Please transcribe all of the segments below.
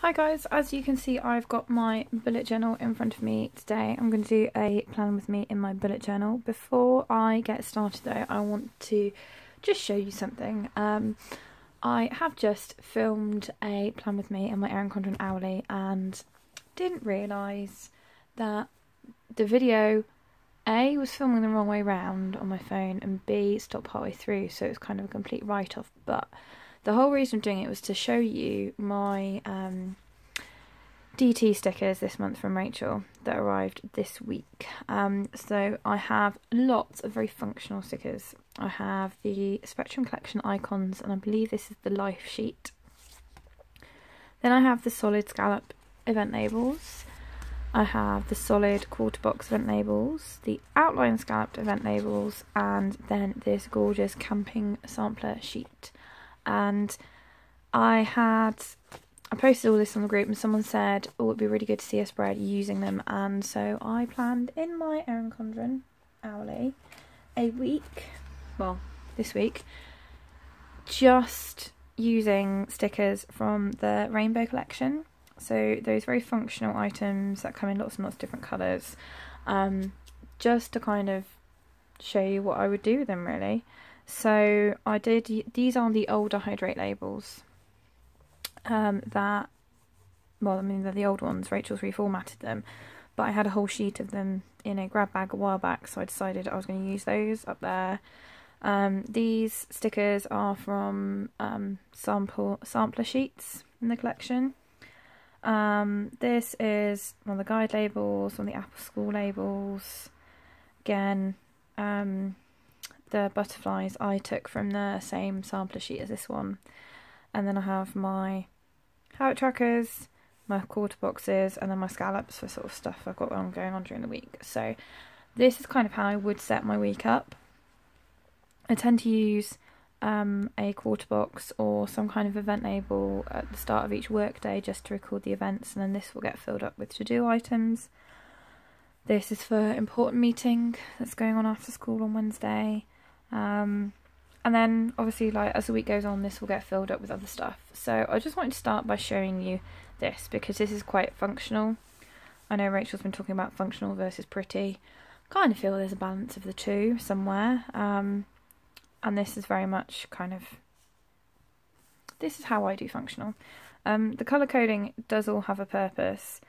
Hi guys, as you can see I've got my bullet journal in front of me today. I'm going to do a plan with me in my bullet journal. Before I get started though, I want to just show you something. I have just filmed a plan with me in my Erin Condren Owlie and didn't realise that the video A was filming the wrong way round on my phone and B stopped partway through, so it was kind of a complete write-off. But the whole reason of doing it was to show you my DT stickers this month from Rachel that arrived this week. So I have lots of very functional stickers. I have the Spectrum Collection icons, and I believe this is the life sheet. Then I have the solid scallop event labels. I have the solid quarter box event labels, the outline scalloped event labels, and then this gorgeous camping sampler sheet. And I posted all this on the group and someone said, oh, it'd be really good to see a spread using them, and so I planned in my Erin Condren Owlie a week, well, this week, just using stickers from the Rainbow collection. So those very functional items that come in lots and lots of different colours, just to kind of show you what I would do with them really. So I did, these are the older hydrate labels, well, I mean they're the old ones, Rachel's reformatted them, but I had a whole sheet of them in a grab bag a while back, so I decided I was going to use those up there. These stickers are from sampler sheets in the collection. This is one of the guide labels, one of the Apple School labels. Again, the butterflies I took from the same sampler sheet as this one. And then I have my habit trackers, my quarter boxes, and then my scallops for sort of stuff I've got going on during the week. So this is kind of how I would set my week up. I tend to use a quarter box or some kind of event label at the start of each work day just to record the events, and then this will get filled up with to-do items. This is for important meeting that's going on after school on Wednesday. And then obviously, like, as the week goes on, this will get filled up with other stuff. So I just wanted to start by showing you this because this is quite functional. I know Rachel's been talking about functional versus pretty. Kind of feel there's a balance of the two somewhere. And this is very much kind of, this is how I do functional. The colour coding does all have a purpose.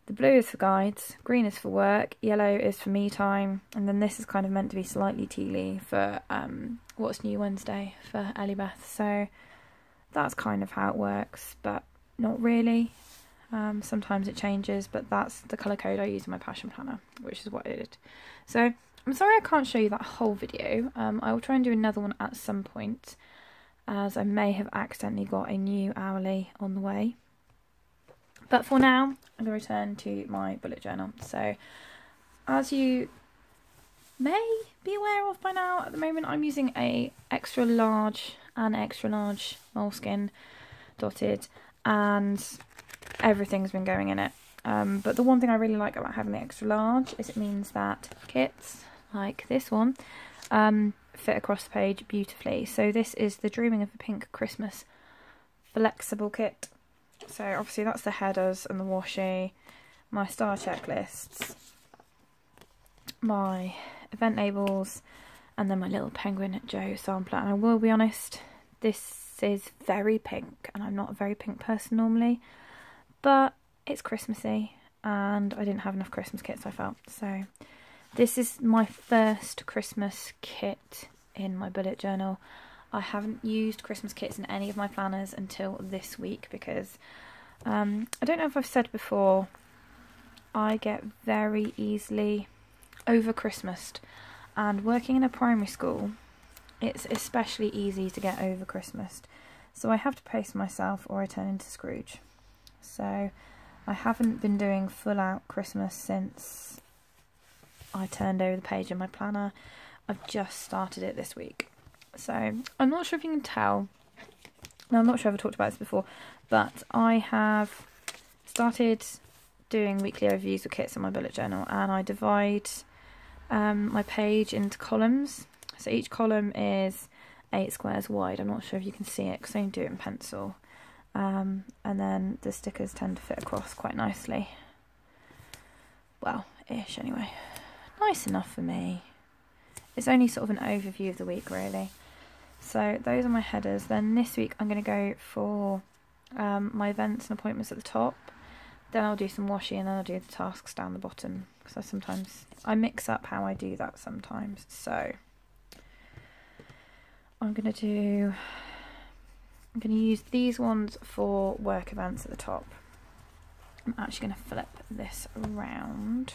The blue is for guides, green is for work, yellow is for me time, and then this is kind of meant to be slightly tealy for What's New Wednesday for Elliebeth. So that's kind of how it works, but not really. Sometimes it changes, but that's the colour code I use in my passion planner, which is what I did. So I'm sorry I can't show you that whole video. I will try and do another one at some point, as I may have accidentally got a new Owlie on the way. But for now, I'm going to return to my bullet journal. So, as you may be aware of by now, at the moment I'm using a extra large and extra large moleskine dotted, and everything's been going in it. But the one thing I really like about having the extra large is it means that kits like this one fit across the page beautifully. So this is the Dreaming of a Pink Christmas flexible kit. So obviously that's the headers and the washi, my star checklists, my event labels, and then my little Penguin Joe sampler. And I will be honest, this is very pink, and I'm not a very pink person normally, but it's Christmassy and I didn't have enough Christmas kits, I felt. So this is my first Christmas kit in my bullet journal. I haven't used Christmas kits in any of my planners until this week because I don't know if I've said before, I get very easily over Christmased, and working in a primary school it's especially easy to get over Christmased, so I have to pace myself or I turn into Scrooge. So I haven't been doing full out Christmas since I turned over the page in my planner. I've just started it this week. So I'm not sure if you can tell, now I'm not sure if I've talked about this before, but I have started doing weekly overviews of kits in my bullet journal, and I divide my page into columns. So each column is 8 squares wide. I'm not sure if you can see it because I only do it in pencil. and then the stickers tend to fit across quite nicely. Well, ish anyway. Nice enough for me. It's only sort of an overview of the week really. So those are my headers. Then this week I'm going to go for my events and appointments at the top. Then I'll do some washi and then I'll do the tasks down the bottom. Because I mix up how I do that sometimes. So I'm going to use these ones for work events at the top. I'm actually going to flip this around.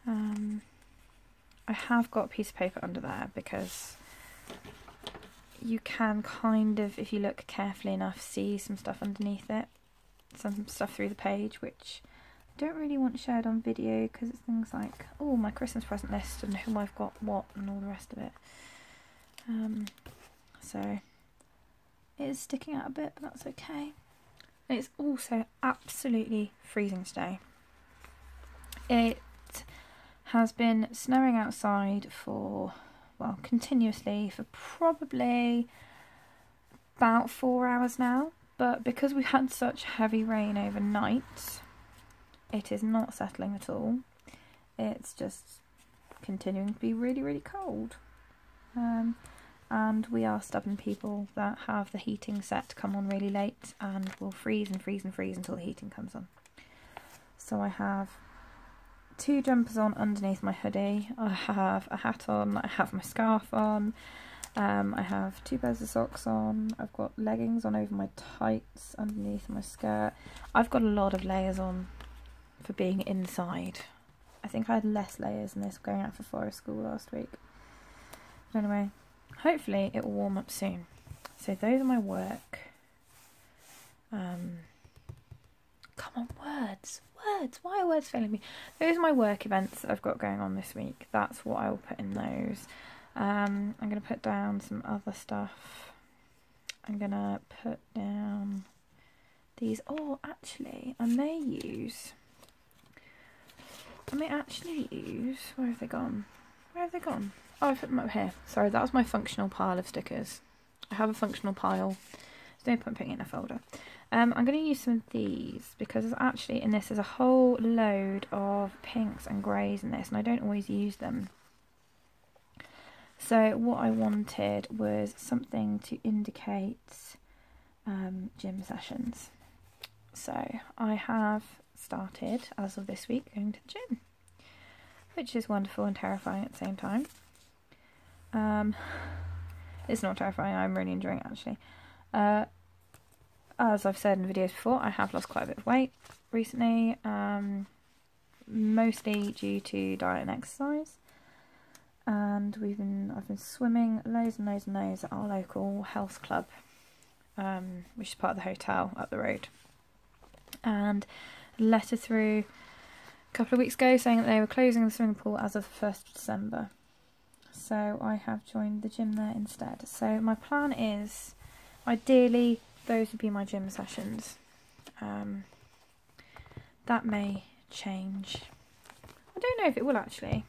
I have got a piece of paper under there because you can kind of, if you look carefully enough, see some stuff underneath it. Some stuff through the page, which I don't really want shared on video because it's things like, oh, my Christmas present list and who I've got what and all the rest of it. So it is sticking out a bit, but that's okay. And it's also absolutely freezing today. It has been snowing outside for, well, continuously for probably about 4 hours now. But because we had such heavy rain overnight, it is not settling at all. It's just continuing to be really, really cold. And we are stubborn people that have the heating set to come on really late and will freeze and freeze and freeze until the heating comes on. So I have 2 jumpers on underneath my hoodie. I have a hat on, I have my scarf on. I have 2 pairs of socks on, I've got leggings on over my tights underneath my skirt. I've got a lot of layers on for being inside. I think I had less layers than this going out for forest school last week. But anyway, hopefully it will warm up soon. So those are my work. Come on, words, why are words failing me? Those are my work events that I've got going on this week. That's what I will put in those. I'm going to put down some other stuff. I'm going to put down these. Oh, actually, I may actually use, where have they gone? Oh, I put them up here. Sorry, that was my functional pile of stickers. I have a functional pile. There's no point putting it in a folder. I'm going to use some of these because there's actually in this there's a whole load of pinks and greys in this, and I don't always use them. So what I wanted was something to indicate gym sessions. So I have started, as of this week, going to the gym, which is wonderful and terrifying at the same time. It's not terrifying, I'm really enjoying it actually. As I've said in videos before, I have lost quite a bit of weight recently, mostly due to diet and exercise. And I've been swimming loads and loads and loads at our local health club, which is part of the hotel up the road. And a letter through a couple of weeks ago saying that they were closing the swimming pool as of the 1st of December. So I have joined the gym there instead. So my plan is, ideally, those would be my gym sessions. That may change. I don't know if it will actually.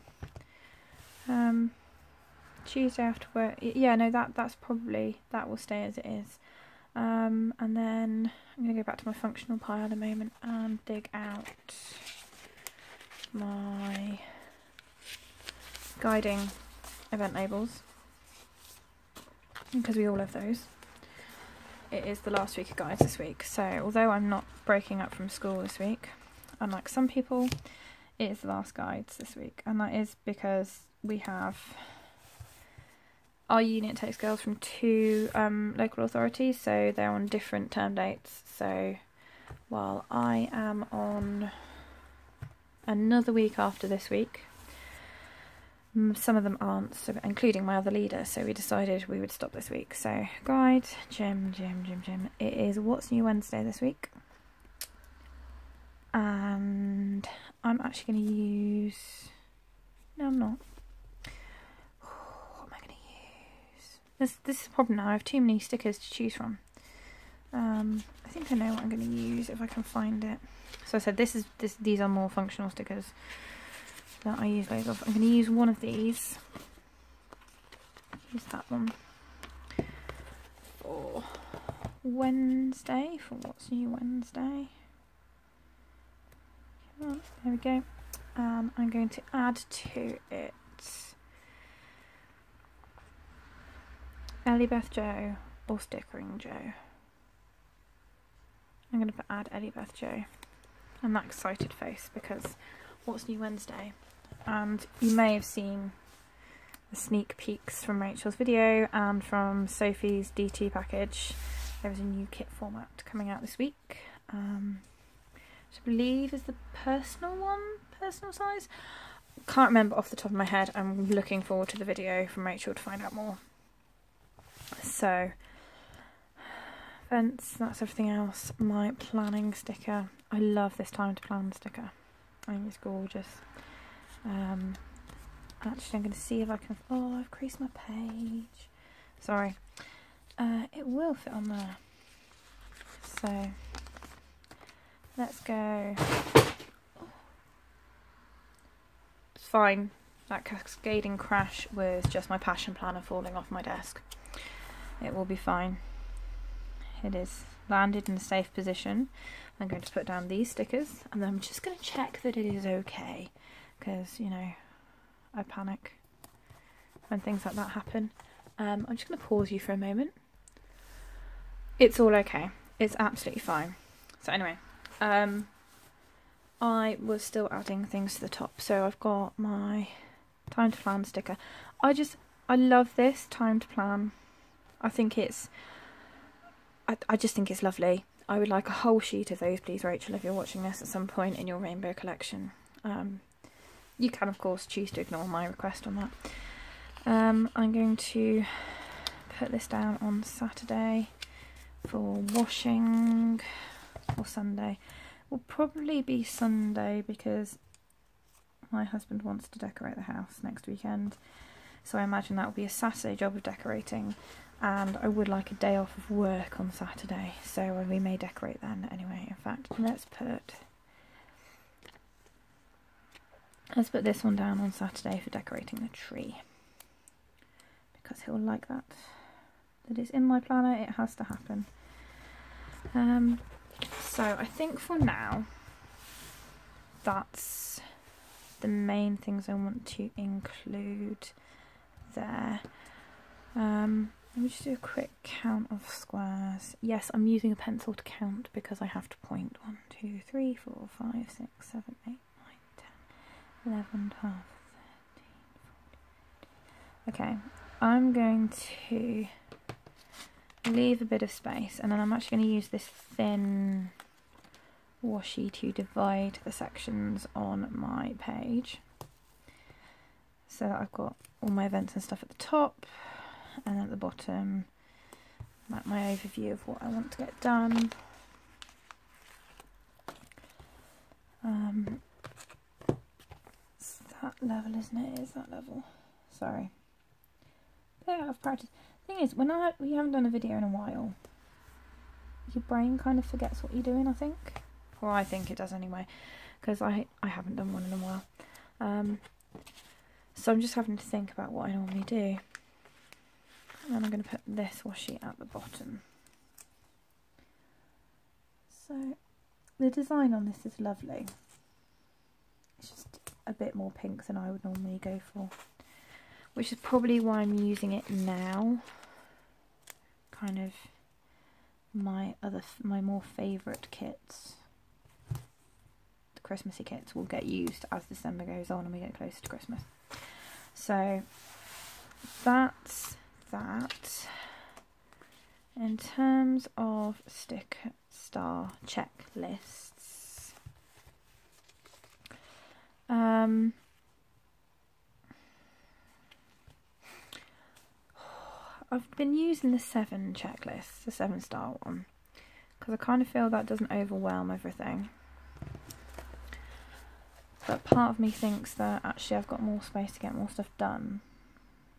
Tuesday after work, yeah, no, that will stay as it is. And then I'm going to go back to my functional pile in a moment and dig out my guiding event labels, because we all have those. It is the last week of guides this week, so although I'm not breaking up from school this week, unlike some people, it is the last guides this week, and that is because we have our unit takes girls from 2 local authorities, so they're on different term dates. So while I am on another week after this week, some of them aren't, so including my other leader, so we decided we would stop this week. So guide, gym. It is What's New Wednesday this week, and I'm actually going to use, no I'm not, what am I going to use? This is a problem now, I have too many stickers to choose from. I think I know what I'm going to use if I can find it. So I said these are more functional stickers that I use loads of. I'm going to use one of these. Use that one for Wednesday for What's New Wednesday. Come on, there we go. I'm going to add to it Elliebeth Joe or Stickering Joe. I'm going to add Elliebeth Joe and that excited face because What's New Wednesday, and you may have seen the sneak peeks from Rachel's video and from Sophie's DT package. There is a new kit format coming out this week, which I believe is the personal one, personal size. Can't remember off the top of my head. I'm looking forward to the video from Rachel to find out more. So, events, that's everything else. My planning sticker. I love this time to plan sticker. I think it's gorgeous. Actually, I'm going to see if I can... Oh, I've creased my page. Sorry. It will fit on there. So, let's go. It's fine. That cascading crash was just my passion planner falling off my desk. It will be fine. It is landed in a safe position. I'm going to put down these stickers and then I'm just going to check that it is okay. Because, you know, I panic when things like that happen. I'm just going to pause you for a moment. It's all okay. It's absolutely fine. So anyway, I was still adding things to the top. So I've got my time to plan sticker. I love this time to plan. I think it's, I just think it's lovely. I would like a whole sheet of those, please, Rachel, if you're watching this at some point in your rainbow collection. You can, of course, choose to ignore my request on that. I'm going to put this down on Saturday for washing, or Sunday. Will probably be Sunday because my husband wants to decorate the house next weekend. So I imagine that will be a Saturday job of decorating, and I would like a day off of work on Saturday, so we may decorate then anyway. In fact, let's put this one down on Saturday for decorating the tree, because he'll like that. That is in my planner, it has to happen. So I think for now, that's the main things I want to include there. Let me just do a quick count of squares. Yes, I'm using a pencil to count because I have to point 1, 2, 3, 4, 5, 6, 7, 8, 9, 10, 11, 12, 13, 14. Okay, I'm going to leave a bit of space, and then I'm actually going to use this thin washi to divide the sections on my page, so that I've got all my events and stuff at the top, and at the bottom like my overview of what I want to get done. It's that level, isn't it? It's that level. Sorry. Bit out of practice. Thing is, when we haven't done a video in a while, your brain kind of forgets what you're doing, I think. Or I think it does anyway, because I haven't done one in a while. So I'm just having to think about what I normally do. And then I'm going to put this washi at the bottom. So the design on this is lovely. It's just a bit more pink than I would normally go for, which is probably why I'm using it now. Kind of my more favourite kits, the Christmassy kits, will get used as December goes on and we get closer to Christmas. So that's that. In terms of stick star checklists, I've been using the 7 checklist, the 7-star one, because I kind of feel that doesn't overwhelm everything. But part of me thinks that actually I've got more space to get more stuff done.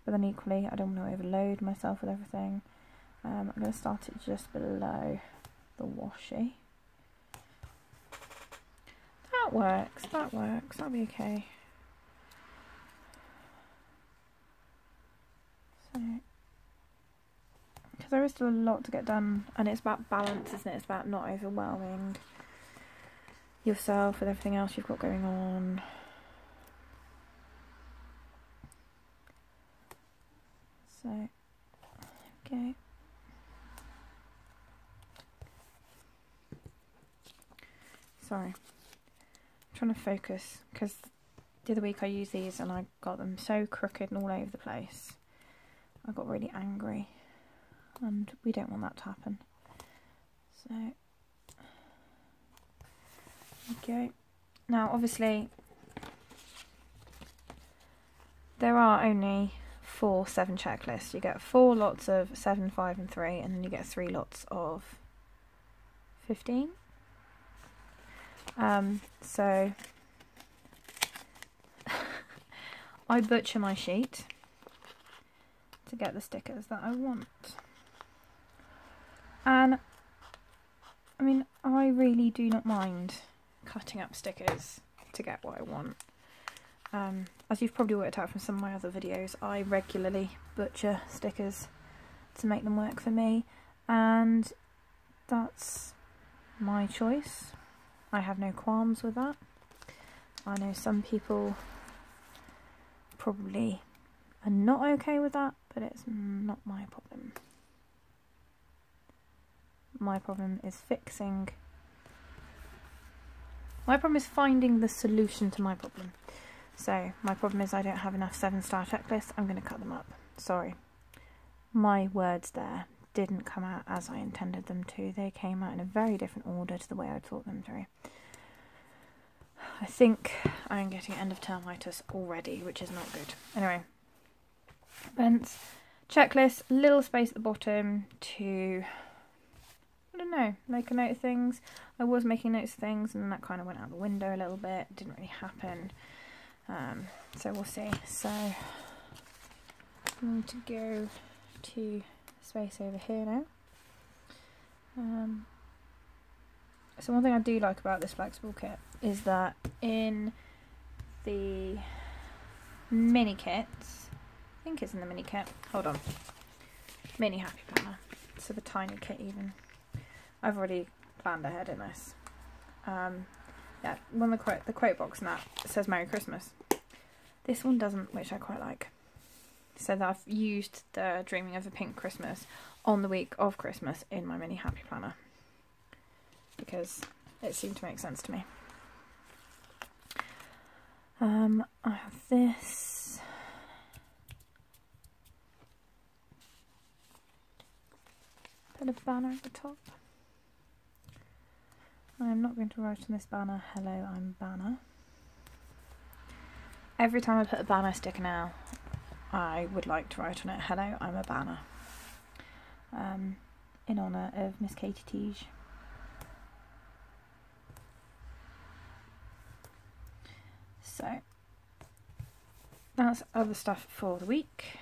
But then equally, I don't want to overload myself with everything. I'm going to start it just below the washi. That works, that'll be okay. So, because because there is still a lot to get done, and it's about balance, isn't it? It's about not overwhelming yourself with everything else you've got going on. So, okay. Sorry, I'm trying to focus because the other week I used these and I got them so crooked and all over the place. I got really angry, and we don't want that to happen. So, okay. Now, obviously, there are only 4 7 checklists. You get 4 lots of 7, 5 and 3, and then you get 3 lots of 15. So I butcher my sheet to get the stickers that I want. And I mean, I really do not mind cutting up stickers to get what I want. As you've probably worked out from some of my other videos, I regularly butcher stickers to make them work for me, and that's my choice. I have no qualms with that. I know some people probably are not okay with that, but it's not my problem. My problem is finding the solution to my problem. So my problem is I don't have enough 7-star checklists. I'm going to cut them up. Sorry. My words there didn't come out as I intended them to. They came out in a very different order to the way I thought them through. I think I'm getting end of termitis already, which is not good. Anyway, events, checklist, little space at the bottom to, I don't know, make a note of things. I was making notes of things and then that kind of went out the window a little bit. It didn't really happen. So we'll see. So I'm going to go to space over here now. So one thing I do like about this flexible kit is that in the mini kits, I think it's in the mini kit, hold on, mini happy planner, so the tiny kit even, I've already planned ahead in this. Yeah, one of the quote box and that says Merry Christmas. This one doesn't, which I quite like. So that I've used the Dreaming of a Pink Christmas on the week of Christmas in my mini happy planner, because it seemed to make sense to me. I have this. Put a banner at the top. I am not going to write on this banner, hello, I'm Banner. Every time I put a banner sticker now, I would like to write on it, hello, I'm a Banner. In honour of Miss Katie Teague. So, that's other stuff for the week.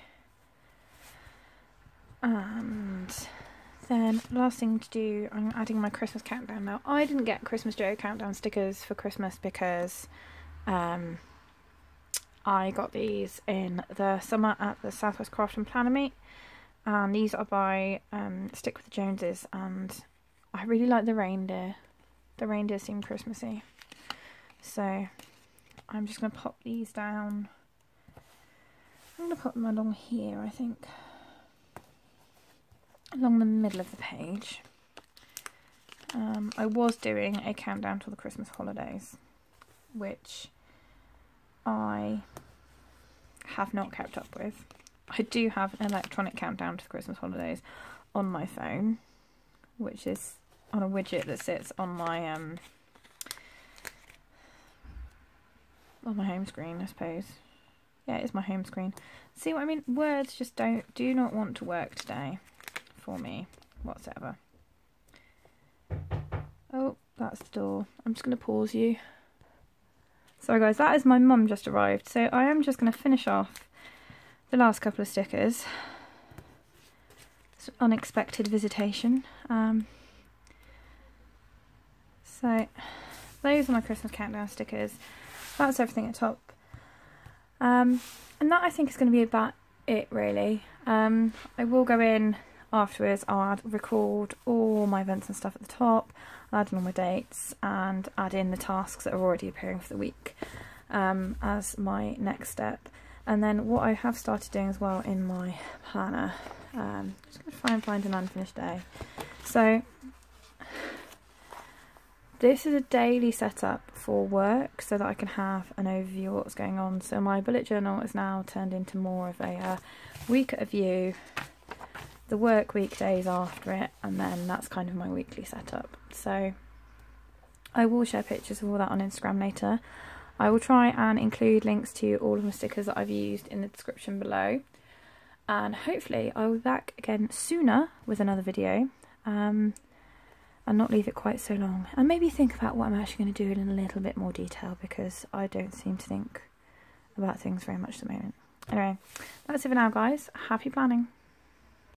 And then last thing to do, I'm adding my Christmas countdown now. I didn't get Christmas Joe countdown stickers for Christmas because I got these in the summer at the Southwest Craft and Planner Meet, and these are by Stick with the Joneses, and I really like the reindeer. The reindeer seem Christmassy, so I'm just going to pop these down. I'm going to put them along here, I think, along the middle of the page. I was doing a countdown to the Christmas holidays, which I have not kept up with. I do have an electronic countdown to the Christmas holidays on my phone, which is on a widget that sits on my home screen, I suppose. Yeah, it's my home screen. See what I mean? Words just do not want to work today for me whatsoever. Oh, that's the door. I'm just going to pause you. Sorry guys, that is my mum just arrived, so I am just going to finish off the last couple of stickers. It's an unexpected visitation. So those are my Christmas countdown stickers. That's everything at top. And that I think is going to be about it really. I will go in afterwards I'll record all my events and stuff at the top, I'll add in all my dates and add in the tasks that are already appearing for the week as my next step. And then what I have started doing as well in my planner, just going to try and find an unfinished day. So this is a daily setup for work so that I can have an overview of what's going on. So my bullet journal is now turned into more of a week at a view, the work week days after it, and then that's kind of my weekly setup. So I will share pictures of all that on Instagram later. I will try and include links to all of my stickers that I've used in the description below. And hopefully I will be back again sooner with another video. And not leave it quite so long, and maybe think about what I'm actually going to do in a little bit more detail, because I don't seem to think about things very much at the moment. Anyway, that's it for now, guys. Happy planning.